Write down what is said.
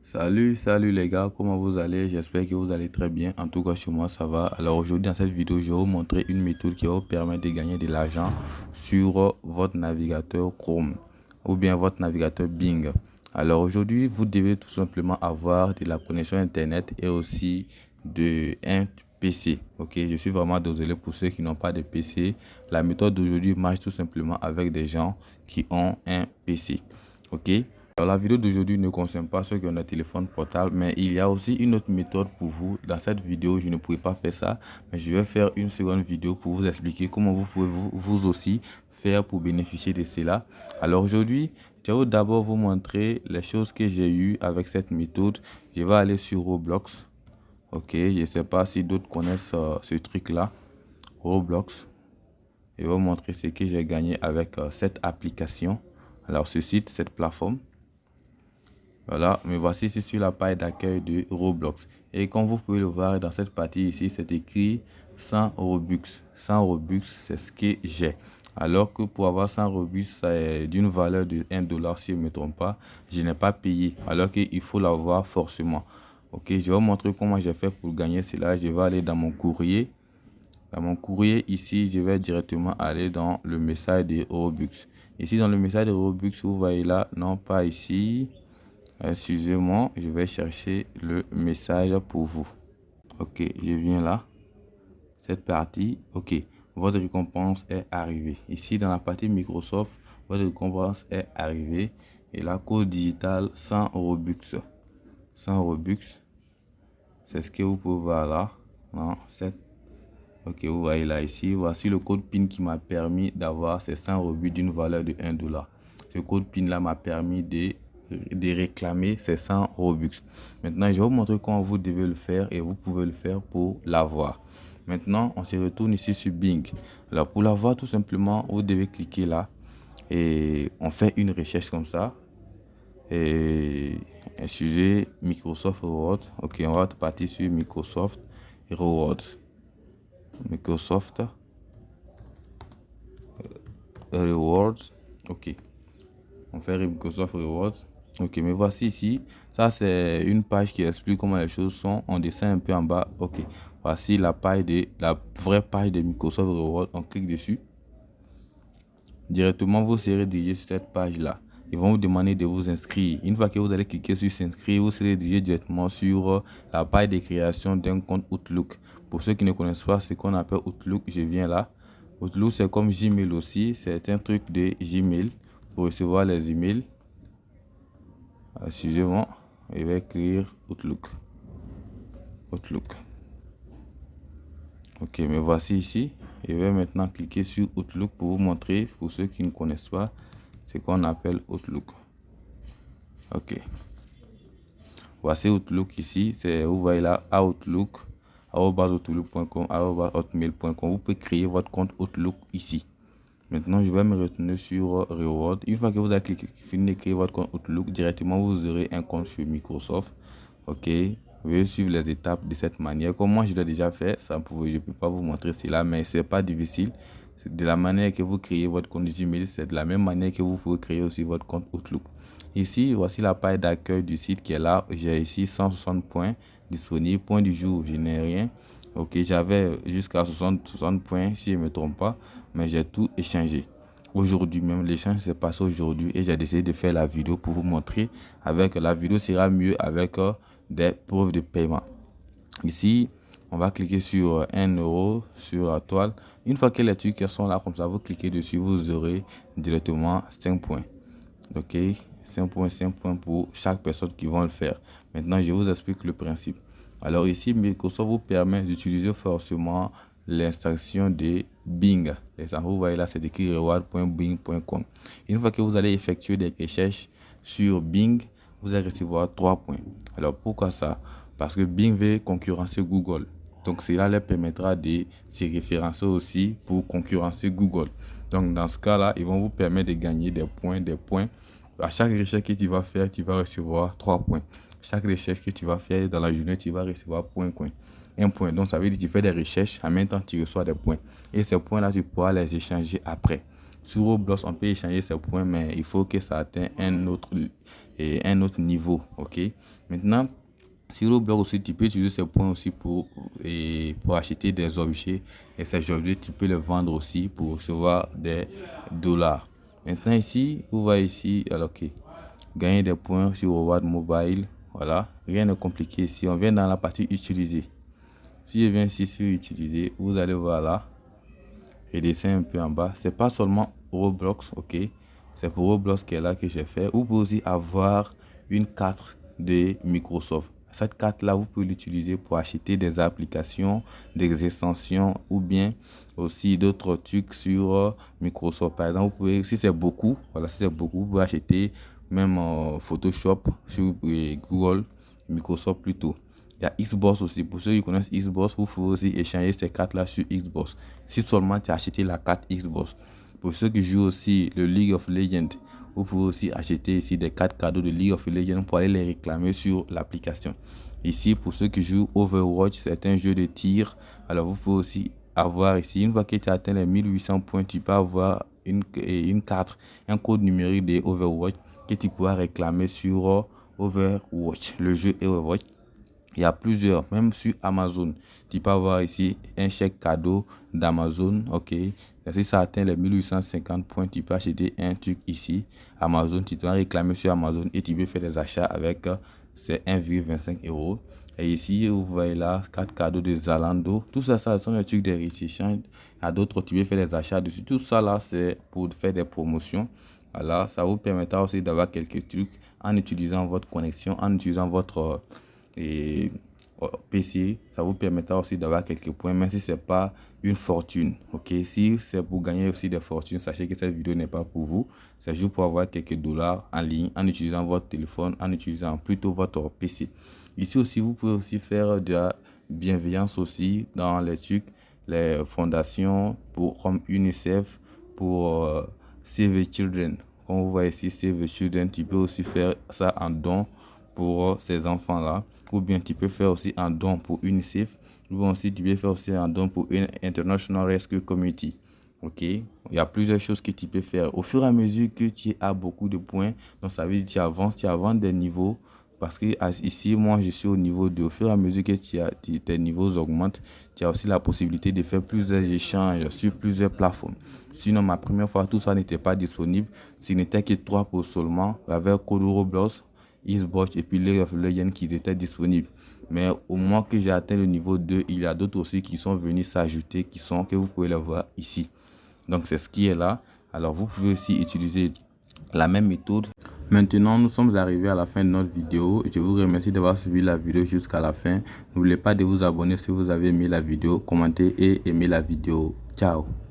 Salut les gars, comment vous allez? J'espère que vous allez très bien. En tout cas, chez moi, ça va. Alors aujourd'hui, dans cette vidéo, je vais vous montrer une méthode qui va vous permettre de gagner de l'argent sur votre navigateur Chrome ou bien votre navigateur Bing. Alors aujourd'hui, vous devez tout simplement avoir de la connexion Internet et aussi un PC. Ok, je suis vraiment désolé pour ceux qui n'ont pas de PC. La méthode d'aujourd'hui marche tout simplement avec des gens qui ont un PC. Ok. Alors, la vidéo d'aujourd'hui ne concerne pas ceux qui ont un téléphone portable, mais il y a aussi une autre méthode pour vous. Dans cette vidéo, je ne pourrai pas faire ça, mais je vais faire une seconde vidéo pour vous expliquer comment vous pouvez vous aussi faire pour bénéficier de cela. Alors aujourd'hui, je vais d'abord vous montrer les choses que j'ai eues avec cette méthode. Je vais aller sur Roblox. Ok, je ne sais pas si d'autres connaissent ce truc-là. Roblox. Je vais vous montrer ce que j'ai gagné avec cette application. Alors ce site, cette plateforme. Voilà, me voici ici sur la page d'accueil de Roblox. Et comme vous pouvez le voir dans cette partie ici, c'est écrit 100 Robux. 100 Robux, c'est ce que j'ai. Alors que pour avoir 100 Robux, c'est d'une valeur de 1 dollar si je ne me trompe pas. Je n'ai pas payé, alors qu'il faut l'avoir forcément. Ok, je vais vous montrer comment j'ai fait pour gagner cela. Je vais aller dans mon courrier. Dans mon courrier ici, je vais directement aller dans le message de Robux. Ici, dans le message de Robux, vous voyez là, non pas ici. Excusez-moi, je vais chercher le message pour vous. Ok, je viens là. Cette partie, ok. Votre récompense est arrivée. Ici, dans la partie Microsoft, votre récompense est arrivée. Et la code digitale 100 Robux. 100 Robux. C'est ce que vous pouvez voir là. Non, ok, vous voyez là ici. Voici le code PIN qui m'a permis d'avoir ces 100 Robux d'une valeur de 1 dollar. Ce code PIN là m'a permis de réclamer ces 100 Robux. Maintenant, je vais vous montrer comment vous devez le faire et vous pouvez le faire pour l'avoir. Maintenant, on se retourne ici sur Bing. Alors, pour l'avoir, tout simplement, vous devez cliquer là et on fait une recherche comme ça. Et un sujet Microsoft Reward. Ok, on va partir sur Microsoft Reward. Microsoft Rewards. Ok, on fait Microsoft Rewards. Ok, mais voici ici. Ça, c'est une page qui explique comment les choses sont. On descend un peu en bas. Ok, voici la vraie page de Microsoft Rewards. On clique dessus. Directement, vous serez dirigé sur cette page-là. Ils vont vous demander de vous inscrire. Une fois que vous allez cliquer sur s'inscrire, vous serez dirigé directement sur la page de création d'un compte Outlook. Pour ceux qui ne connaissent pas ce qu'on appelle Outlook, je viens là. Outlook, c'est comme Gmail aussi. C'est un truc de Gmail pour recevoir les emails. Excusez-moi, je vais écrire Outlook. Outlook. Ok, mais voici ici. Je vais maintenant cliquer sur Outlook pour vous montrer, pour ceux qui ne connaissent pas, ce qu'on appelle Outlook. Ok. Voici Outlook ici. Vous voyez là, Outlook, outlook.com, hotmail.com. Vous pouvez créer votre compte Outlook ici. Maintenant, je vais me retourner sur Reward. Une fois que vous avez fini de créer votre compte Outlook, directement, vous aurez un compte sur Microsoft. Ok. Veuillez suivre les étapes de cette manière. Comme moi, je l'ai déjà fait, je ne peux pas vous montrer cela, mais ce n'est pas difficile. De la manière que vous créez votre compte Gmail, c'est de la même manière que vous pouvez créer aussi votre compte Outlook. Ici, voici la page d'accueil du site qui est là. J'ai ici 160 points disponibles. Point du jour, je n'ai rien. Ok, j'avais jusqu'à 60 points si je ne me trompe pas, mais j'ai tout échangé. Aujourd'hui même, l'échange s'est passé aujourd'hui et j'ai décidé de faire la vidéo pour vous montrer. Avec la vidéo sera mieux avec des preuves de paiement. Ici, on va cliquer sur 1 euro sur la toile. Une fois que les trucs sont là comme ça, vous cliquez dessus, vous aurez directement 5 points. Ok, 5 points pour chaque personne qui va le faire. Maintenant, je vous explique le principe. Alors ici, Microsoft vous permet d'utiliser forcément l'instruction de Bing. Vous voyez là, c'est écrit reward.bing.com. Une fois que vous allez effectuer des recherches sur Bing, vous allez recevoir 3 points. Alors pourquoi ça? Parce que Bing veut concurrencer Google. Donc cela leur permettra de se référencer aussi pour concurrencer Google. Donc dans ce cas-là, ils vont vous permettre de gagner des points. À chaque recherche que tu vas faire, tu vas recevoir 3 points. Chaque recherche que tu vas faire dans la journée, tu vas recevoir un point. Donc ça veut dire que tu fais des recherches, en même temps tu reçois des points. Et ces points-là, tu pourras les échanger après. Sur Roblox, on peut échanger ces points, mais il faut que ça atteigne un autre niveau. Ok, maintenant sur Roblox aussi, tu peux utiliser ces points aussi pour acheter des objets, et ces objets tu peux les vendre aussi pour recevoir des dollars. Maintenant ici, vous voyez ici, alors ok, gagner des points sur Reward Mobile. Voilà, rien de compliqué ici. On vient dans la partie utiliser. Si je viens ici sur utiliser, vous allez voir là et descends un peu en bas. C'est pas seulement Roblox, ok, c'est pour Roblox qui est là que j'ai fait. Vous pouvez aussi avoir une carte de Microsoft. Cette carte là, vous pouvez l'utiliser pour acheter des applications, des extensions ou bien aussi d'autres trucs sur Microsoft. Par exemple, vous pouvez, si c'est beaucoup, voilà, si c'est beaucoup, vous pouvez acheter même Photoshop sur Google, Microsoft plutôt. Il y a Xbox aussi. Pour ceux qui connaissent Xbox, vous pouvez aussi échanger ces cartes-là sur Xbox. Si seulement tu as acheté la carte Xbox. Pour ceux qui jouent aussi le League of Legends, vous pouvez aussi acheter ici des cartes cadeaux de League of Legends pour aller les réclamer sur l'application. Ici, pour ceux qui jouent Overwatch, c'est un jeu de tir. Alors, vous pouvez aussi avoir ici, une fois que tu as atteint les 1800 points, tu peux avoir une carte, un code numérique de Overwatch que tu pourras réclamer sur Overwatch, le jeu Overwatch. Il y a plusieurs, même sur Amazon. Tu peux avoir ici un chèque cadeau d'Amazon. Ok. Et si ça atteint les 1850 points, tu peux acheter un truc ici. Amazon, tu dois réclamer sur Amazon et tu peux faire des achats avec ces 1,25 €. Et ici, vous voyez là, 4 cadeaux de Zalando. Tout ça, ça sont des trucs de riches. Il y a d'autres, tu peux faire des achats dessus. Tout ça là, c'est pour faire des promotions. Alors, ça vous permettra aussi d'avoir quelques trucs en utilisant votre connexion, en utilisant votre et PC. Ça vous permettra aussi d'avoir quelques points, même si c'est pas une fortune. Ok, si c'est pour gagner aussi des fortunes, sachez que cette vidéo n'est pas pour vous. C'est juste pour avoir quelques dollars en ligne en utilisant votre téléphone, en utilisant plutôt votre PC. Ici aussi, vous pouvez aussi faire de la bienveillance aussi dans les trucs, les fondations pour comme UNICEF, pour Save the Children. Comme vous voyez ici, Save the Children, tu peux aussi faire ça en don pour ces enfants-là. Ou bien tu peux faire aussi un don pour UNICEF. Ou bien aussi tu peux faire aussi un don pour une International Rescue Committee. Ok, il y a plusieurs choses que tu peux faire. Au fur et à mesure que tu as beaucoup de points, donc ça veut dire que tu avances des niveaux. Parce que ici, moi, je suis au niveau 2. Au fur et à mesure que tes niveaux augmentent, tu as aussi la possibilité de faire plusieurs échanges sur plusieurs plateformes. Sinon, ma première fois, tout ça n'était pas disponible. Ce n'était que 3 pour seulement, avec Code Roblox, Xbox et puis League of Legends qui étaient disponibles. Mais au moment que j'ai atteint le niveau 2, il y a d'autres aussi qui sont venus s'ajouter, que vous pouvez les voir ici. Donc c'est ce qui est là. Alors vous pouvez aussi utiliser la même méthode. Maintenant, nous sommes arrivés à la fin de notre vidéo. Je vous remercie d'avoir suivi la vidéo jusqu'à la fin. N'oubliez pas de vous abonner si vous avez aimé la vidéo, commenter et aimer la vidéo. Ciao.